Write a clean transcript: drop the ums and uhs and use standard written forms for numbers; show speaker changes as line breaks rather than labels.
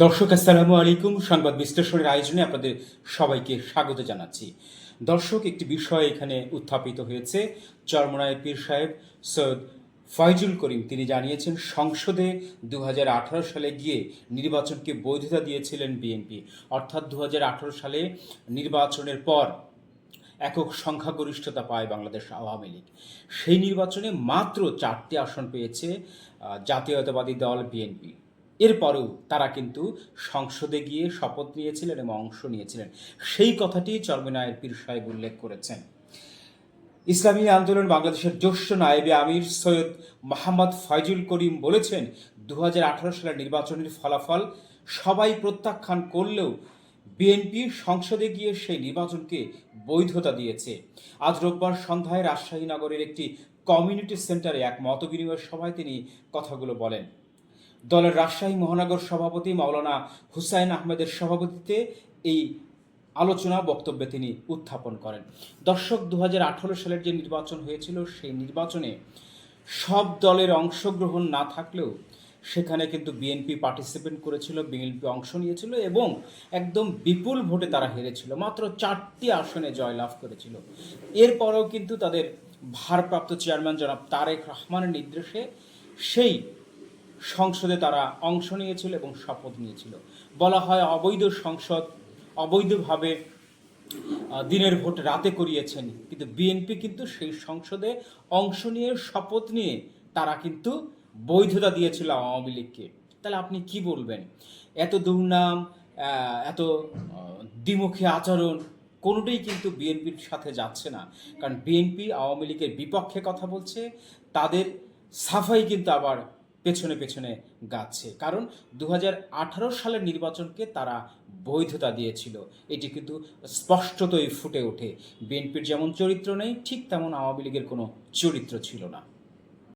দর্শক আসসালামু আলাইকুম। সংবাদ বিশ্লেষণের আয়োজনে আপনাদের সবাইকে স্বাগত জানাচ্ছি। দর্শক, একটি বিষয় এখানে উত্থাপিত হয়েছে। চরমোনায়ের পীর সাহেব সৈয়দ ফয়জুল করিম তিনি জানিয়েছেন, সংসদে 2018 সালে গিয়ে নির্বাচনকে বৈধতা দিয়েছিলেন বিএনপি। অর্থাৎ 2018 সালে নির্বাচনের পর একক সংখ্যাগরিষ্ঠতা পায় বাংলাদেশ আওয়ামী লীগ। সেই নির্বাচনে মাত্র 4টি আসন পেয়েছে জাতীয়তাবাদী দল বিএনপি। এরপরেও তারা কিন্তু সংসদে গিয়ে শপথ নিয়েছিলেন এবং অংশ নিয়েছিলেন। সেই কথাটি চরমোনায়ের পীর সাহেব উল্লেখ করেছেন। ইসলামী আন্দোলন বাংলাদেশের জ্যেষ্ঠ নায়েবে আমির সৈয়দ মোহাম্মদ ফয়জুল করিম বলেছেন, 2018 সালের নির্বাচনের ফলাফল সবাই প্রত্যাখ্যান করলেও বিএনপি সংসদে গিয়ে সেই নির্বাচনকে বৈধতা দিয়েছে। আজ রোববার সন্ধ্যায় রাজশাহী নগরের একটি কমিউনিটি সেন্টারে এক মতবিনিময় সভায় তিনি কথাগুলো বলেন। দলের রাজশাহী মহানগর সভাপতি মাওলানা হুসাইন আহমেদের সভাপতিত্বে এই আলোচনা বক্তব্যে তিনি উত্থাপন করেন। দর্শক, 2018 সালের যে নির্বাচন হয়েছিল সেই নির্বাচনে সব দলের অংশগ্রহণ না থাকলেও সেখানে কিন্তু বিএনপি পার্টিসিপেট করেছিল, বিএনপি অংশ নিয়েছিল এবং একদম বিপুল ভোটে তারা হেরেছিল। মাত্র 4টি আসনে জয়লাভ করেছিল। এরপরেও কিন্তু তাদের ভারপ্রাপ্ত চেয়ারম্যান জনাব তারেক রহমানের নির্দেশে সেই সংসদে তারা অংশ নিয়েছিল এবং শপথ নিয়েছিল। বলা হয় অবৈধ সংসদ, অবৈধভাবে দিনের ভোট রাতে করিয়েছেন, কিন্তু বিএনপি কিন্তু সেই সংসদে অংশ নিয়ে শপথ নিয়ে তারা কিন্তু বৈধতা দিয়েছিল আওয়ামী লীগকে। তাহলে আপনি কি বলবেন? এত দুর্নাম, এত দ্বিমুখী আচরণ কোনোটাই কিন্তু বিএনপির সাথে যাচ্ছে না। কারণ বিএনপি আওয়ামী লীগের বিপক্ষে কথা বলছে, তাদের সাফাই কিন্তু আবার পেছনে পেছনে গাচ্ছে। কারণ 2018 সালের নির্বাচনকে তারা বৈধতা দিয়েছিল। এটি কিন্তু স্পষ্টতই ফুটে ওঠে। বিএনপির যেমন চরিত্র নেই, ঠিক তেমন আওয়ামী লীগের কোনো চরিত্র ছিল না।